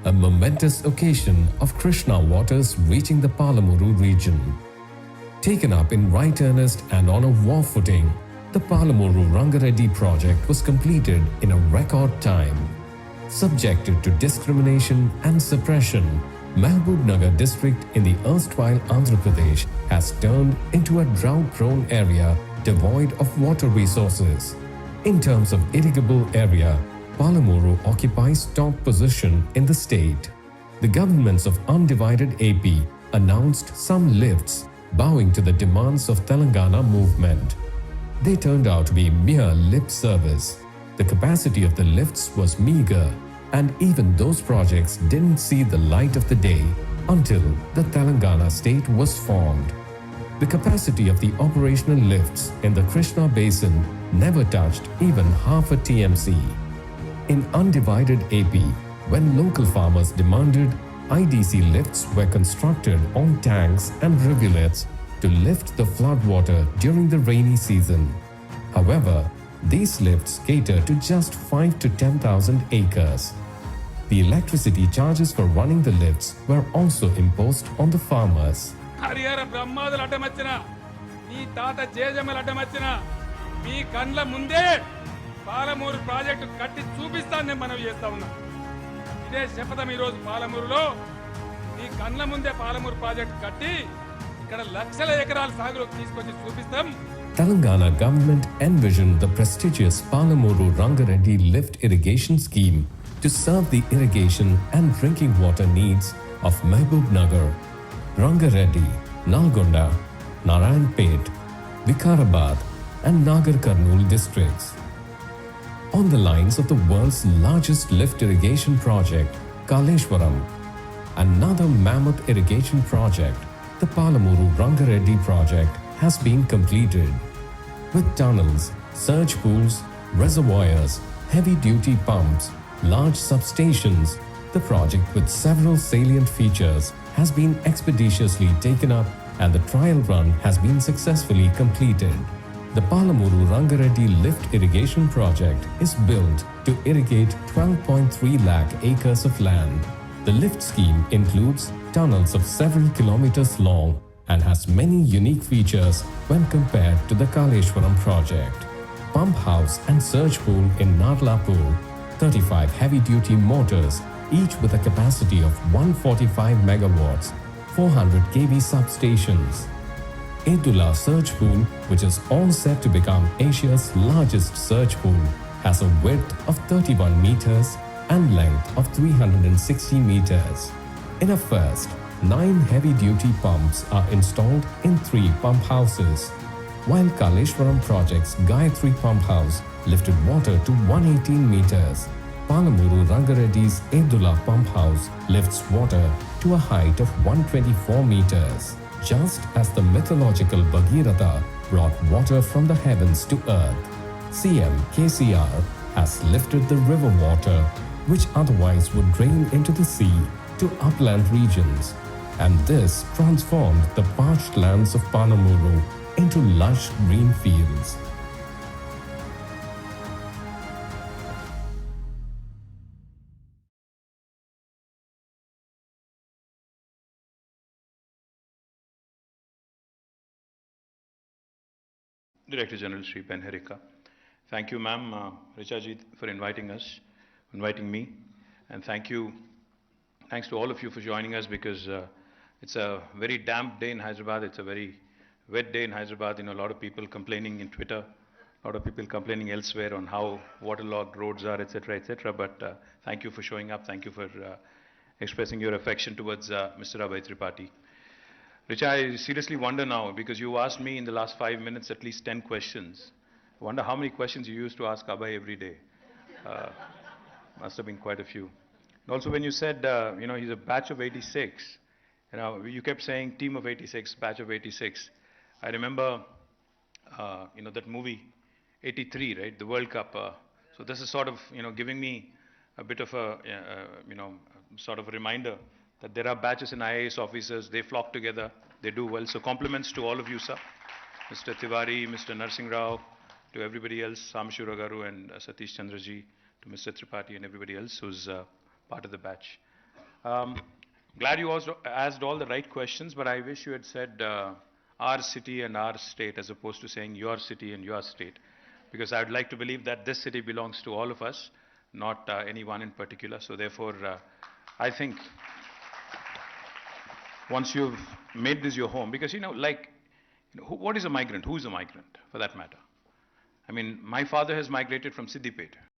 a momentous occasion of Krishna waters reaching the Palamuru region. Taken up in right earnest and on a war footing, the Palamuru Rangareddy project was completed in a record time. Subjected to discrimination and suppression, Mahbubnagar district in the erstwhile Andhra Pradesh has turned into a drought-prone area devoid of water resources. In terms of irrigable area, Palamuru occupies top position in the state. The governments of undivided AP announced some lifts, bowing to the demands of Telangana movement. They turned out to be mere lip service. The capacity of the lifts was meager, and even those projects didn't see the light of the day until the Telangana state was formed. The capacity of the operational lifts in the Krishna basin never touched even half a TMC. In undivided AP, when local farmers demanded, IDC lifts were constructed on tanks and rivulets to lift the floodwater during the rainy season. However, these lifts cater to just 5 to 10,000 acres. The electricity charges for running the lifts were also imposed on the farmers. Harihara బ్రహ్మాదులు అడ్డమచ్చిన నీ తాత జేజమ్మలు అడ్డమచ్చిన మీ కండ్ల ముందే Palamuru project కట్టి చూపిస్తానని మనం చేస్తా ఉన్నాం. ఇదే శపథం ఈరోజు పాలమూరులో నీ కండ్ల ముందే పాలమూరు ప్రాజెక్టు కట్టి ఇక్కడ లక్షల ఎకరాల సాగులోకి తీసుకొచ్చి చూపిస్తాం. Telangana government envisioned the prestigious Palamuru Rangareddy lift irrigation scheme to serve the irrigation and drinking water needs of Mahbubnagar, Rangareddy, Nalgonda, Narayanpet, Vikarabad and Nagar Karnool districts. On the lines of the world's largest lift irrigation project, Kaleshwaram, another mammoth irrigation project, the Palamuru Rangareddy project has been completed. With tunnels, surge pools, reservoirs, heavy-duty pumps, large substations, the project with several salient features has been expeditiously taken up and the trial run has been successfully completed. The Palamuru Rangareddy lift irrigation project is built to irrigate 12.3 lakh acres of land. The lift scheme includes tunnels of several kilometers long and has many unique features when compared to the Kaleshwaram project. Pump house and surge pool in Narlapur, 35 heavy-duty motors, each with a capacity of 145 megawatts, 400 kV substations. Edula surge pool, which is all set to become Asia's largest surge pool, has a width of 31 meters and length of 360 meters. In a first, 9 heavy-duty pumps are installed in 3 pump houses, while Kaleshwaram project's Gayatri pump house lifted water to 118 meters. Palamuru Rangareddy's Edula pump house lifts water to a height of 124 meters. Just as the mythological Bhagiratha brought water from the heavens to earth, CM KCR has lifted the river water, which otherwise would drain into the sea, to upland regions. And this transformed the parched lands of Palamuru into lush green fields. Director General Sri Ben Herika. Thank you, ma'am, Richaji, for inviting me. And thanks to all of you for joining us because it's a very damp day in Hyderabad. It's a very wet day in Hyderabad. You know, a lot of people complaining in Twitter, a lot of people complaining elsewhere on how waterlogged roads are, etc., etc. But thank you for showing up. Thank you for expressing your affection towards Mr. Abhay Tripathi. Richa, I seriously wonder now, because you asked me in the last 5 minutes at least 10 questions. I wonder how many questions you used to ask Abhay every day. Must have been quite a few. And also when you said, he's a batch of 86, you kept saying team of 86, batch of 86. I remember, that movie, 83, right, the World Cup. So this is sort of, giving me a bit of a, sort of a reminder that there are batches in IAS officers, they flock together, they do well. So compliments to all of you, sir. Mr. Tiwari, Mr. Narsingh Rao, to everybody else, Sam Shuragaru and Satish Chandraji, to Mr. Tripathi and everybody else who's part of the batch. Glad you also asked all the right questions, but I wish you had said our city and our state as opposed to saying your city and your state. Because I would like to believe that this city belongs to all of us, not any one in particular. So therefore, I think once you've made this your home, because what is a migrant? Who is a migrant, for that matter? I mean, my father has migrated from Siddipet.